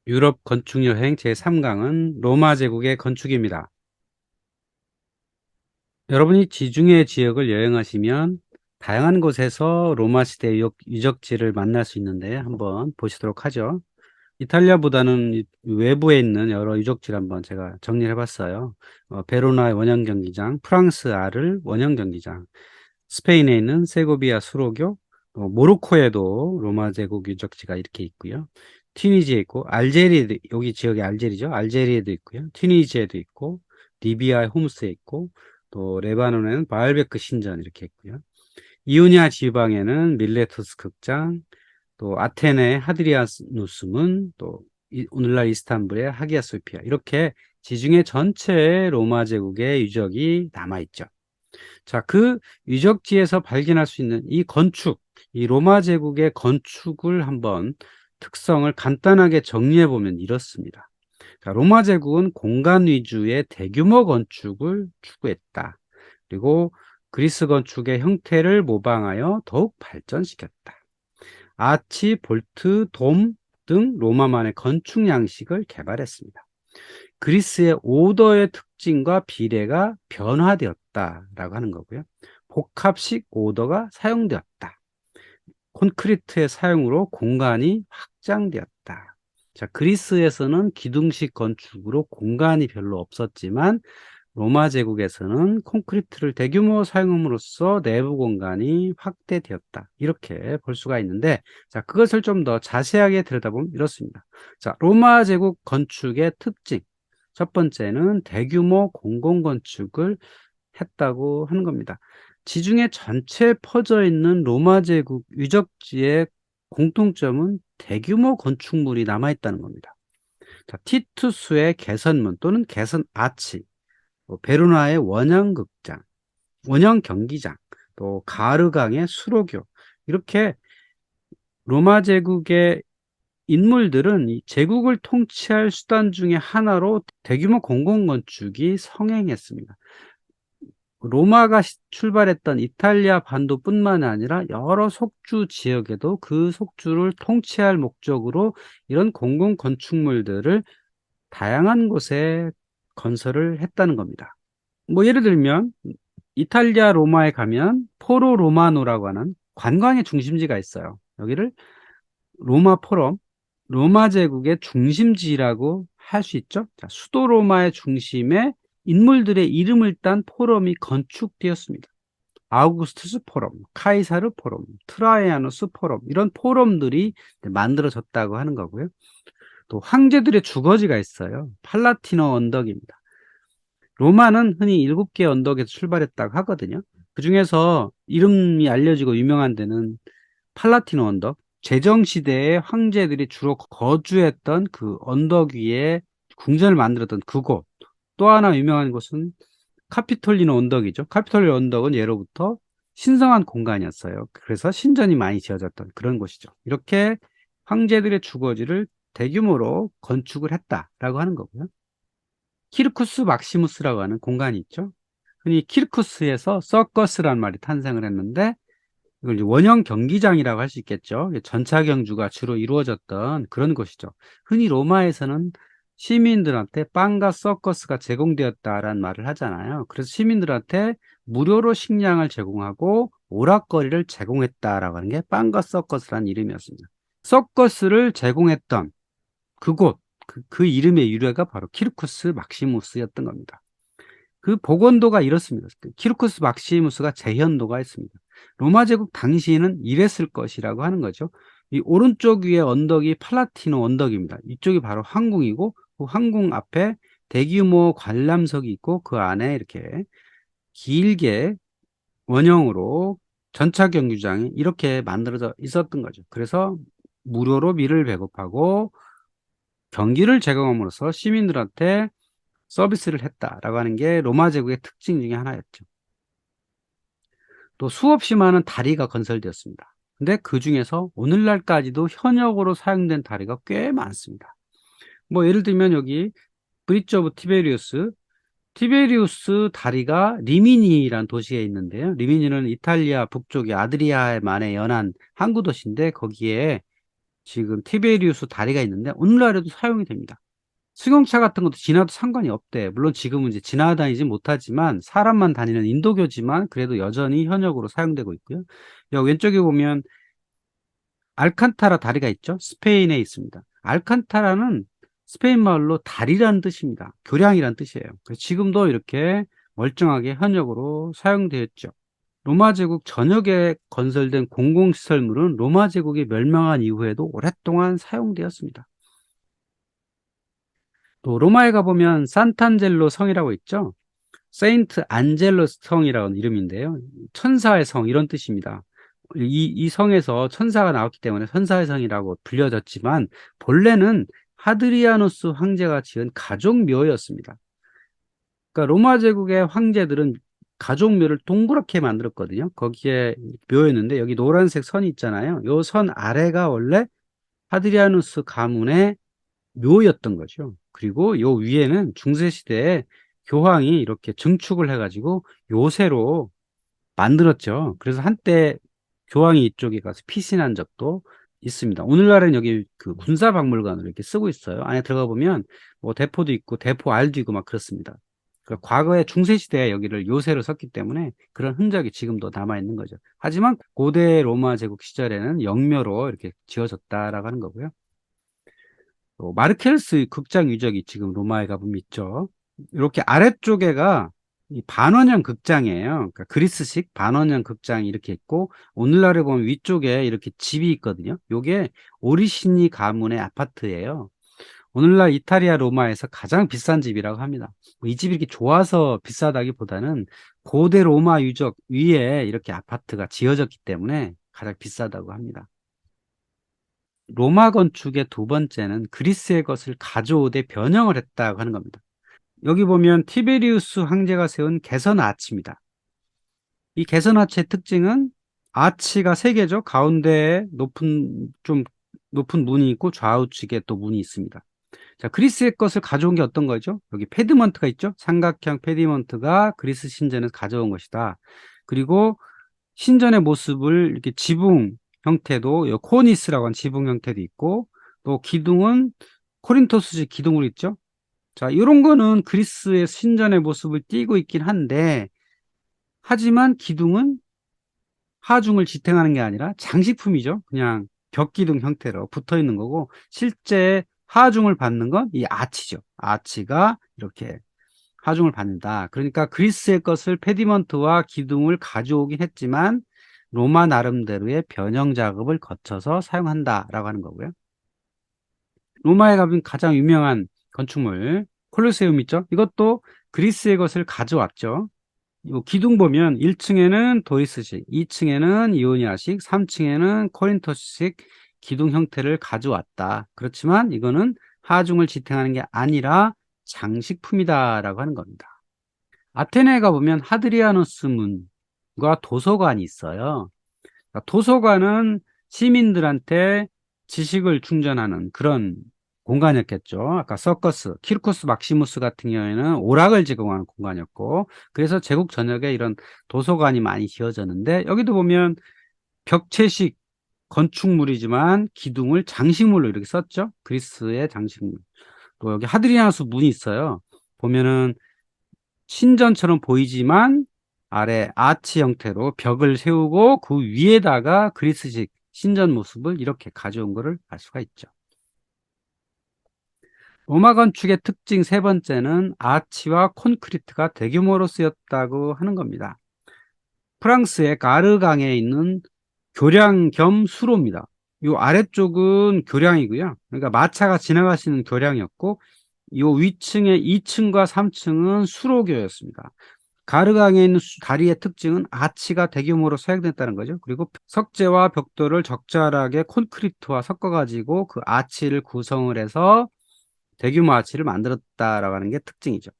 유럽 건축 여행 제3강은 로마 제국의 건축입니다. 여러분이 지중해 지역을 여행하시면 다양한 곳에서 로마 시대 유적지를 만날 수 있는데 한번 보시도록 하죠. 이탈리아보다는 외부에 있는 여러 유적지를 한번 제가 정리를 해봤어요. 베로나의 원형 경기장, 프랑스 아를 원형 경기장, 스페인에 있는 세고비아 수로교, 모로코에도 로마 제국 유적지가 이렇게 있고요. 튀니지에 있고, 알제리, 여기 지역이 알제리죠. 알제리에도 있고요. 튀니지에도 있고, 리비아의 홈스에 있고, 또 레바논에는 바알베크 신전 이렇게 있고요. 이오니아 지방에는 밀레투스 극장, 또 아테네의 하드리아누스문, 또 오늘날 이스탄불의 하기야 소피아 이렇게 지중해 전체의 로마 제국의 유적이 남아있죠. 자, 그 유적지에서 발견할 수 있는 이 건축, 이 로마 제국의 건축을 한번 특성을 간단하게 정리해 보면 이렇습니다. 자, 로마 제국은 공간 위주의 대규모 건축을 추구했다. 그리고 그리스 건축의 형태를 모방하여 더욱 발전시켰다. 아치, 볼트, 돔 등 로마만의 건축 양식을 개발했습니다. 그리스의 오더의 특징과 비례가 변화되었다라고 하는 거고요. 복합식 오더가 사용되었다. 콘크리트의 사용으로 공간이 확장되었다. 자, 그리스에서는 기둥식 건축으로 공간이 별로 없었지만 로마 제국에서는 콘크리트를 대규모 사용함으로써 내부 공간이 확대되었다. 이렇게 볼 수가 있는데, 자, 그것을 좀 더 자세하게 들여다보면 이렇습니다. 자, 로마 제국 건축의 특징. 첫 번째는 대규모 공공건축을 했다고 하는 겁니다. 지중해 전체에 퍼져 있는 로마 제국 유적지의 공통점은 대규모 건축물이 남아있다는 겁니다. 자, 티투스의 개선문 또는 개선 아치, 베르나의 원형 극장, 원형 경기장, 또 가르강의 수로교 이렇게 로마 제국의 인물들은 이 제국을 통치할 수단 중에 하나로 대규모 공공건축이 성행했습니다. 로마가 출발했던 이탈리아 반도뿐만 아니라 여러 속주 지역에도 그 속주를 통치할 목적으로 이런 공공건축물들을 다양한 곳에 건설을 했다는 겁니다. 뭐 예를 들면 이탈리아 로마에 가면 포로 로마노라고 하는 관광의 중심지가 있어요. 여기를 로마 포럼, 로마 제국의 중심지라고 할 수 있죠. 자, 수도 로마의 중심에 인물들의 이름을 딴 포럼이 건축되었습니다. 아우구스투스 포럼, 카이사르 포럼, 트라이아누스 포럼 이런 포럼들이 만들어졌다고 하는 거고요. 또 황제들의 주거지가 있어요. 팔라티노 언덕입니다. 로마는 흔히 7개의 언덕에서 출발했다고 하거든요. 그 중에서 이름이 알려지고 유명한 데는 팔라티노 언덕, 제정시대의 황제들이 주로 거주했던 그 언덕 위에 궁전을 만들었던 그곳. 또 하나 유명한 곳은 카피톨리노 언덕이죠. 카피톨리노 언덕은 예로부터 신성한 공간이었어요. 그래서 신전이 많이 지어졌던 그런 곳이죠. 이렇게 황제들의 주거지를 대규모로 건축을 했다라고 하는 거고요. 키르쿠스 막시무스라고 하는 공간이 있죠. 흔히 키르쿠스에서 서커스라는 말이 탄생을 했는데 이걸 이제 원형 경기장이라고 할 수 있겠죠. 전차 경주가 주로 이루어졌던 그런 곳이죠. 흔히 로마에서는 시민들한테 빵과 서커스가 제공되었다라는 말을 하잖아요. 그래서 시민들한테 무료로 식량을 제공하고 오락거리를 제공했다라고 하는 게 빵과 서커스라는 이름이었습니다. 서커스를 제공했던 그곳, 그 이름의 유래가 바로 키르쿠스 막시무스였던 겁니다. 그 복원도가 이렇습니다. 키르쿠스 막시무스가 재현도가 있습니다. 로마 제국 당시에는 이랬을 것이라고 하는 거죠. 이 오른쪽 위에 언덕이 팔라티노 언덕입니다. 이쪽이 바로 황궁이고 그 황궁 앞에 대규모 관람석이 있고 그 안에 이렇게 길게 원형으로 전차 경기장이 이렇게 만들어져 있었던 거죠. 그래서 무료로 밀을 배급하고 경기를 제공함으로써 시민들한테 서비스를 했다라고 하는 게 로마 제국의 특징 중에 하나였죠. 또 수없이 많은 다리가 건설되었습니다. 근데 그 중에서 오늘날까지도 현역으로 사용된 다리가 꽤 많습니다. 뭐 예를 들면 여기 브릿지 오브 티베리우스 다리가 리미니라는 도시에 있는데요. 리미니는 이탈리아 북쪽의 아드리아만에 연한 항구 도시인데 거기에 지금 티베리우스 다리가 있는데 오늘날에도 사용이 됩니다. 승용차 같은 것도 지나도 상관이 없대. 물론 지금은 이제 지나다니지 못하지만 사람만 다니는 인도교지만 그래도 여전히 현역으로 사용되고 있고요. 여기 왼쪽에 보면 알칸타라 다리가 있죠. 스페인에 있습니다. 알칸타라는 스페인 말로 다리라는 뜻입니다. 교량이라는 뜻이에요. 그래서 지금도 이렇게 멀쩡하게 현역으로 사용되었죠. 로마 제국 전역에 건설된 공공시설물은 로마 제국이 멸망한 이후에도 오랫동안 사용되었습니다. 또 로마에 가보면 산탄젤로 성이라고 있죠. 세인트 안젤로 성이라는 이름인데요. 천사의 성 이런 뜻입니다. 이 성에서 천사가 나왔기 때문에 천사의 성이라고 불려졌지만 본래는 하드리아누스 황제가 지은 가족묘였습니다. 그러니까 로마 제국의 황제들은 가족묘를 동그랗게 만들었거든요. 거기에 묘였는데 여기 노란색 선이 있잖아요. 이 선 아래가 원래 하드리아누스 가문의 묘였던 거죠. 그리고 요 위에는 중세시대에 교황이 이렇게 증축을 해가지고 요새로 만들었죠. 그래서 한때 교황이 이쪽에 가서 피신한 적도 있습니다. 오늘날은 여기 그 군사박물관으로 이렇게 쓰고 있어요. 안에 들어가 보면 뭐 대포도 있고 대포 알도 있고 막 그렇습니다. 그러니까 과거에 중세시대에 여기를 요새로 썼기 때문에 그런 흔적이 지금도 남아 있는 거죠. 하지만 고대 로마 제국 시절에는 영묘로 이렇게 지어졌다라고 하는 거고요. 또 마르켈스 극장 유적이 지금 로마에 가보면 있죠. 이렇게 아래쪽에가 이 반원형 극장이에요. 그러니까 그리스식 반원형 극장이 이렇게 있고 오늘날에 보면 위쪽에 이렇게 집이 있거든요. 요게 오리시니 가문의 아파트예요. 오늘날 이탈리아 로마에서 가장 비싼 집이라고 합니다. 이 집이 이렇게 좋아서 비싸다기보다는 고대 로마 유적 위에 이렇게 아파트가 지어졌기 때문에 가장 비싸다고 합니다. 로마 건축의 두 번째는 그리스의 것을 가져오되 변형을 했다고 하는 겁니다. 여기 보면 티베리우스 황제가 세운 개선 아치입니다. 이 개선 아치의 특징은 아치가 세 개죠. 가운데에 좀 높은 문이 있고 좌우측에 또 문이 있습니다. 자, 그리스의 것을 가져온 게 어떤 거죠? 여기 페디먼트가 있죠. 삼각형 페디먼트가 그리스 신전에서 가져온 것이다. 그리고 신전의 모습을 이렇게 지붕 형태도 코니스라고 하는 지붕 형태도 있고 또 기둥은 코린토스식 기둥으로 있죠. 자, 이런 거는 그리스의 신전의 모습을 띠고 있긴 한데 하지만 기둥은 하중을 지탱하는 게 아니라 장식품이죠. 그냥 벽기둥 형태로 붙어 있는 거고 실제 하중을 받는 건 이 아치죠. 아치가 이렇게 하중을 받는다. 그러니까 그리스의 것을 페디먼트와 기둥을 가져오긴 했지만 로마 나름대로의 변형 작업을 거쳐서 사용한다라고 하는 거고요. 로마에 가면 가장 유명한 건축물 콜로세움 있죠? 이것도 그리스의 것을 가져왔죠. 이 기둥 보면 1층에는 도리스식, 2층에는 이오니아식, 3층에는 코린토식 기둥 형태를 가져왔다. 그렇지만 이거는 하중을 지탱하는 게 아니라 장식품이다라고 하는 겁니다. 아테네에 가보면 하드리아누스 문과 도서관이 있어요. 그러니까 도서관은 시민들한테 지식을 충전하는 그런 공간이었겠죠. 아까 서커스, 키르코스 막시무스 같은 경우에는 오락을 제공하는 공간이었고, 그래서 제국 전역에 이런 도서관이 많이 지어졌는데, 여기도 보면 벽체식 건축물이지만 기둥을 장식물로 이렇게 썼죠. 그리스의 장식물. 또 여기 하드리아누스 문이 있어요. 보면은 신전처럼 보이지만 아래 아치 형태로 벽을 세우고 그 위에다가 그리스식 신전 모습을 이렇게 가져온 것을 알 수가 있죠. 로마 건축의 특징 세 번째는 아치와 콘크리트가 대규모로 쓰였다고 하는 겁니다. 프랑스의 가르강에 있는 교량 겸 수로입니다. 이 아래쪽은 교량이고요. 그러니까 마차가 지나가시는 교량이었고 이 위층의 2층과 3층은 수로교였습니다. 가르강에 있는 다리의 특징은 아치가 대규모로 사용됐다는 거죠. 그리고 석재와 벽돌을 적절하게 콘크리트와 섞어가지고 그 아치를 구성을 해서 대규모 아치를 만들었다라고 하는 게 특징이죠.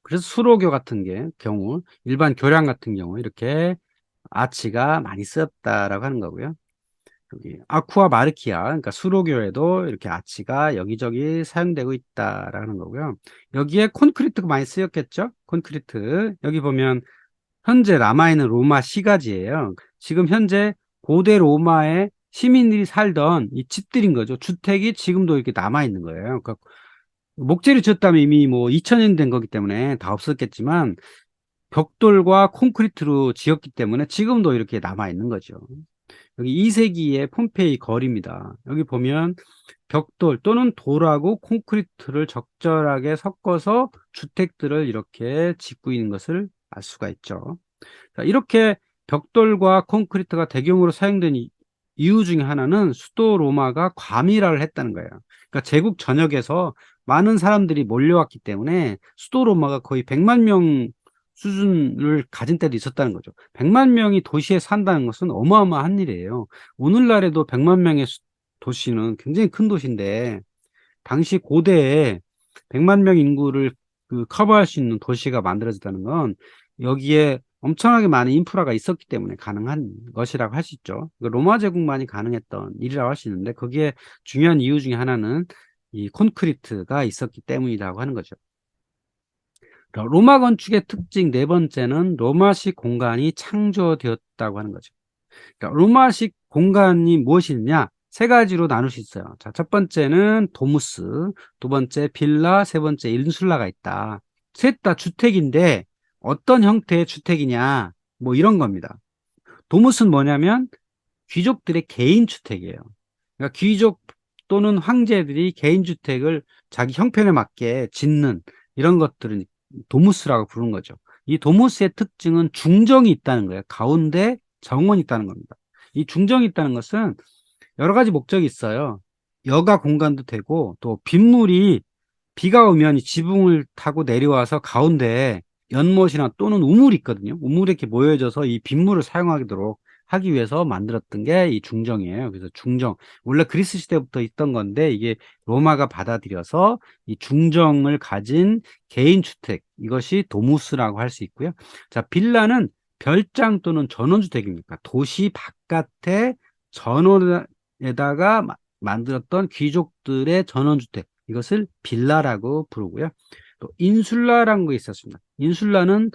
그래서 수로교 같은 경우, 일반 교량 같은 경우 이렇게 아치가 많이 쓰였다라고 하는 거고요. 여기 아쿠아 마르키아, 그러니까 수로교에도 이렇게 아치가 여기저기 사용되고 있다라는 거고요. 여기에 콘크리트가 많이 쓰였겠죠? 콘크리트. 여기 보면 현재 남아있는 로마 시가지예요. 지금 현재 고대 로마의 시민들이 살던 이 집들인 거죠. 주택이 지금도 이렇게 남아 있는 거예요. 그러니까 목재를 지었다면 이미 뭐 2000년 된 거기 때문에 다 없었겠지만 벽돌과 콘크리트로 지었기 때문에 지금도 이렇게 남아 있는 거죠. 여기 2세기의 폼페이 거리입니다. 여기 보면 벽돌 또는 돌하고 콘크리트를 적절하게 섞어서 주택들을 이렇게 짓고 있는 것을 알 수가 있죠. 자, 이렇게 벽돌과 콘크리트가 대규모로 사용된 이유 중에 하나는 수도 로마가 과밀화를 했다는 거예요. 그러니까 제국 전역에서 많은 사람들이 몰려왔기 때문에 수도 로마가 거의 100만 명 수준을 가진 때도 있었다는 거죠. 100만 명이 도시에 산다는 것은 어마어마한 일이에요. 오늘날에도 100만 명의 도시는 굉장히 큰 도시인데 당시 고대에 100만 명 인구를 커버할 수 있는 도시가 만들어졌다는 건 여기에 엄청나게 많은 인프라가 있었기 때문에 가능한 것이라고 할 수 있죠. 로마 제국만이 가능했던 일이라고 할 수 있는데 거기에 중요한 이유 중에 하나는 이 콘크리트가 있었기 때문이라고 하는 거죠. 로마 건축의 특징 네 번째는 로마식 공간이 창조되었다고 하는 거죠. 그러니까 로마식 공간이 무엇이냐? 세 가지로 나눌 수 있어요. 자, 첫 번째는 도무스, 두 번째 빌라, 세 번째 인슐라가 있다. 셋 다 주택인데 어떤 형태의 주택이냐? 뭐 이런 겁니다. 도무스는 뭐냐면 귀족들의 개인 주택이에요. 그러니까 귀족 또는 황제들이 개인 주택을 자기 형편에 맞게 짓는 이런 것들은 도무스라고 부르는 거죠. 이 도무스의 특징은 중정이 있다는 거예요. 가운데 정원이 있다는 겁니다. 이 중정이 있다는 것은 여러 가지 목적이 있어요. 여가 공간도 되고 또 빗물이 비가 오면 이 지붕을 타고 내려와서 가운데 연못이나 또는 우물이 있거든요. 우물에 이렇게 모여져서 이 빗물을 사용하도록 하기 위해서 만들었던 게 이 중정이에요. 그래서 중정, 원래 그리스 시대부터 있던 건데 이게 로마가 받아들여서 이 중정을 가진 개인 주택, 이것이 도무스라고 할 수 있고요. 자, 빌라는 별장 또는 전원주택입니까? 도시 바깥에 전원에다가 만들었던 귀족들의 전원주택, 이것을 빌라라고 부르고요. 또 인슐라라는 거 있었습니다. 인슐라는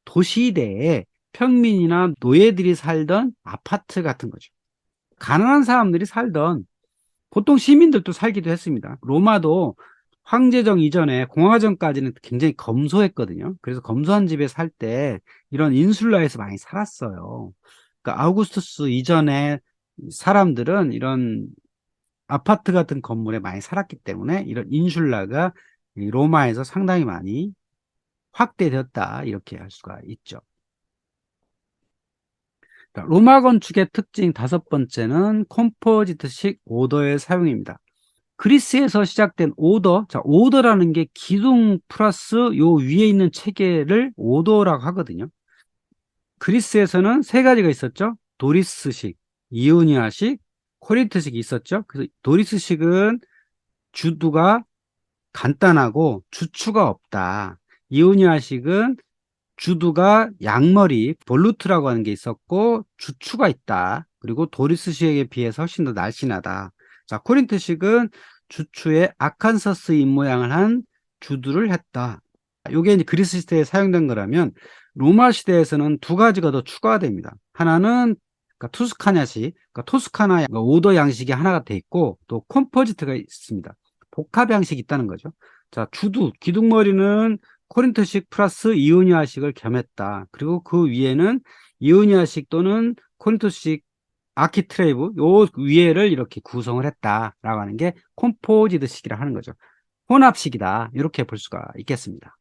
도시 내에 평민이나 노예들이 살던 아파트 같은 거죠. 가난한 사람들이 살던, 보통 시민들도 살기도 했습니다. 로마도 황제정 이전에 공화정까지는 굉장히 검소했거든요. 그래서 검소한 집에 살 때 이런 인슐라에서 많이 살았어요. 그러니까 아우구스투스 이전에 사람들은 이런 아파트 같은 건물에 많이 살았기 때문에 이런 인슐라가 로마에서 상당히 많이 확대되었다, 이렇게 할 수가 있죠. 로마 건축의 특징 다섯 번째는 컴포지트식 오더의 사용입니다. 그리스에서 시작된 오더, 자, 오더라는 게 기둥 플러스 요 위에 있는 체계를 오더라고 하거든요. 그리스에서는 세 가지가 있었죠. 도리스식, 이오니아식, 코린트식이 있었죠. 그래서 도리스식은 주두가 간단하고 주추가 없다. 이오니아식은 주두가 양머리, 볼루트라고 하는 게 있었고 주추가 있다. 그리고 도리스식에 비해서 훨씬 더 날씬하다. 자, 코린트식은 주추에 아칸서스 입모양을 한 주두를 했다. 이게 이제 그리스 시대에 사용된 거라면 로마 시대에서는 두 가지가 더 추가됩니다. 하나는 그러니까 투스카냐식, 그러니까 토스카나 오더 양식이 하나가 돼 있고 또 컴포지트가 있습니다. 복합 양식이 있다는 거죠. 자, 주두, 기둥머리는 코린토식 플러스 이오니아식을 겸했다. 그리고 그 위에는 이오니아식 또는 코린토식 아키트레이브, 요 위에를 이렇게 구성을 했다라고 하는 게 컴포지트식이라 하는 거죠. 혼합식이다, 이렇게 볼 수가 있겠습니다.